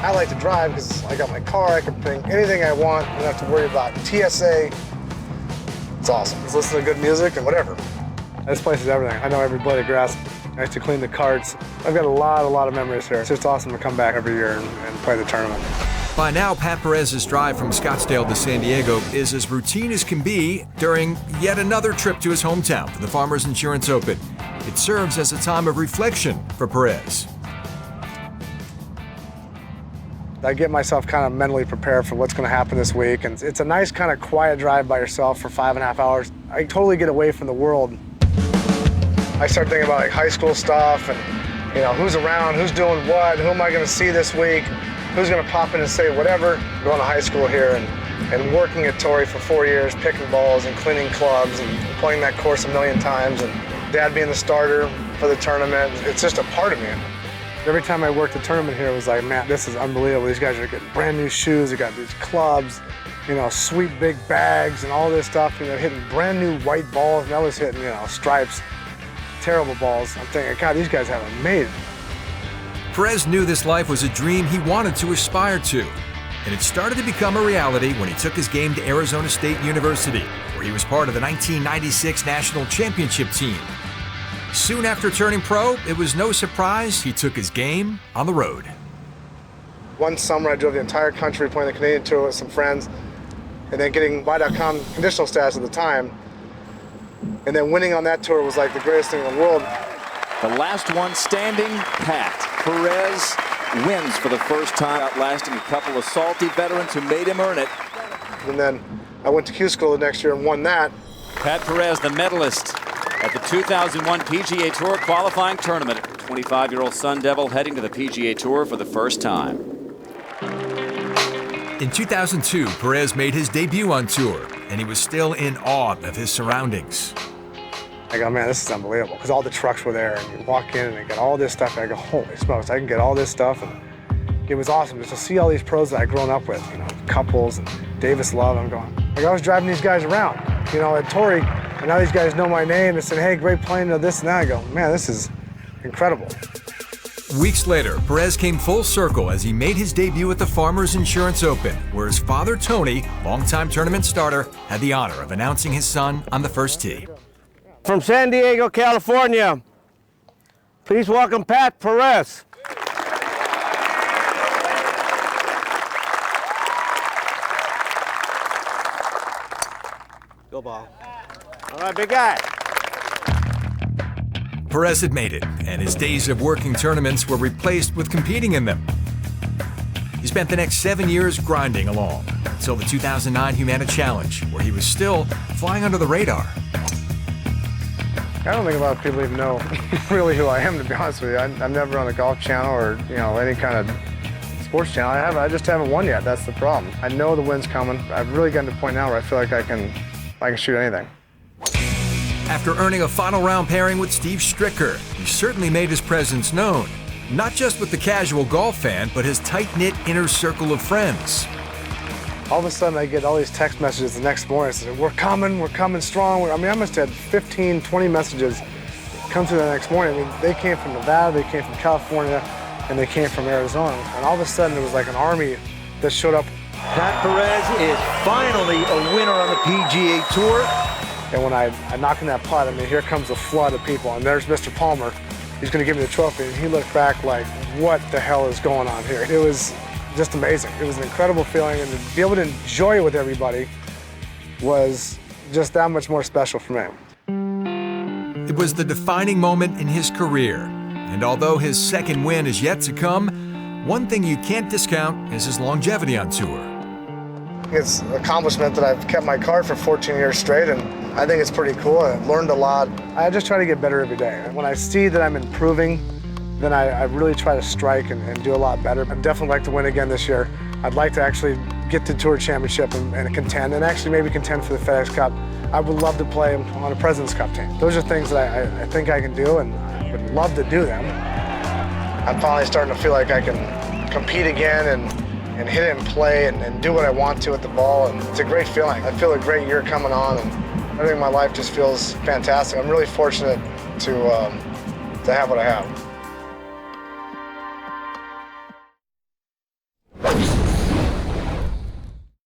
I like to drive because I got my car, I can bring anything I want, I don't have to worry about TSA. It's awesome. Just listen to good music and whatever. This place is everything. I know every blade of grass. I used to clean the carts. I've got a lot of memories here. It's just awesome to come back every year and play the tournament. By now, Pat Perez's drive from Scottsdale to San Diego is as routine as can be during yet another trip to his hometown for the Farmers Insurance Open. It serves as a time of reflection for Perez. I get myself kind of mentally prepared for what's going to happen this week, and it's a nice kind of quiet drive by yourself for 5.5 hours. I totally get away from the world. I start thinking about like high school stuff and, you know, who's around, who's doing what, who am I going to see this week, who's going to pop in and say whatever. Going to high school here and working at Torrey for 4 years, picking balls and cleaning clubs and playing that course a million times, and Dad being the starter for the tournament, it's just a part of me. Every time I worked the tournament here, it was like, man, this is unbelievable. These guys are getting brand new shoes, they got these clubs, you know, sweet big bags and all this stuff, you know, hitting brand new white balls, and I was hitting, you know, stripes, terrible balls. I'm thinking, God, these guys have it made. Perez knew this life was a dream he wanted to aspire to, and it started to become a reality when he took his game to Arizona State University, where he was part of the 1996 National Championship team. Soon after turning pro, it was no surprise he took his game on the road. One summer, I drove the entire country playing the Canadian Tour with some friends, and then getting Y.com conditional status at the time, and then winning on that tour was like the greatest thing in the world. The last one standing pat. Perez wins for the first time, outlasting a couple of salty veterans who made him earn it. And then I went to Q School the next year and won that. Pat Perez, the medalist at the 2001 PGA Tour qualifying tournament. 25-year-old Sun Devil heading to the PGA Tour for the first time. In 2002, Perez made his debut on tour, and he was still in awe of his surroundings. I go, man, this is unbelievable, because all the trucks were there, and you walk in and you get all this stuff, and I go, holy smokes, I can get all this stuff, and it was awesome just to see all these pros that I'd grown up with, you know, Couples and Davis Love. I'm going, like, I was driving these guys around, you know, at Torrey, and now these guys know my name and said, hey, great playing to this and that. I go, man, this is incredible. Weeks later, Perez came full circle as he made his debut at the Farmers Insurance Open, where his father, Tony, longtime tournament starter, had the honor of announcing his son on the first tee. From San Diego, California, please welcome Pat Perez. Go ball. All right, big guy. Perez had made it, and his days of working tournaments were replaced with competing in them. He spent the next 7 years grinding along until the 2009 Humana Challenge, where he was still flying under the radar. I don't think a lot of people even know really who I am, to be honest with you. I'm never on a golf channel or, you know, any kind of sports channel. I just haven't won yet. That's the problem. I know the win's coming. I've really gotten to a point now where I feel like I can shoot anything. After earning a final round pairing with Steve Stricker, he certainly made his presence known, not just with the casual golf fan, but his tight-knit inner circle of friends. All of a sudden, I get all these text messages the next morning. Saying, we're coming strong. I mean, I must have had 15, 20 messages come through the next morning. I mean, they came from Nevada, they came from California, and they came from Arizona. And all of a sudden, it was like an army that showed up. Pat Perez is finally a winner on the PGA Tour. And when I knock in that putt, I mean, here comes a flood of people. And there's Mr. Palmer. He's going to give me the trophy. And he looked back like, what the hell is going on here? It was just amazing. It was an incredible feeling, and to be able to enjoy it with everybody was just that much more special for me. It was the defining moment in his career, and although his second win is yet to come, one thing you can't discount is his longevity on tour. It's an accomplishment that I've kept my card for 14 years straight, and I think it's pretty cool. I've learned a lot. I just try to get better every day. And when I see that I'm improving, then I really try to strike and do a lot better. I'd definitely like to win again this year. I'd like to actually get to Tour Championship and contend, and actually maybe contend for the FedEx Cup. I would love to play on a President's Cup team. Those are things that I think I can do, and I would love to do them. I'm finally starting to feel like I can compete again and hit it and play and do what I want to with the ball, and it's a great feeling. I feel a great year coming on, and I think my life just feels fantastic. I'm really fortunate to have what I have.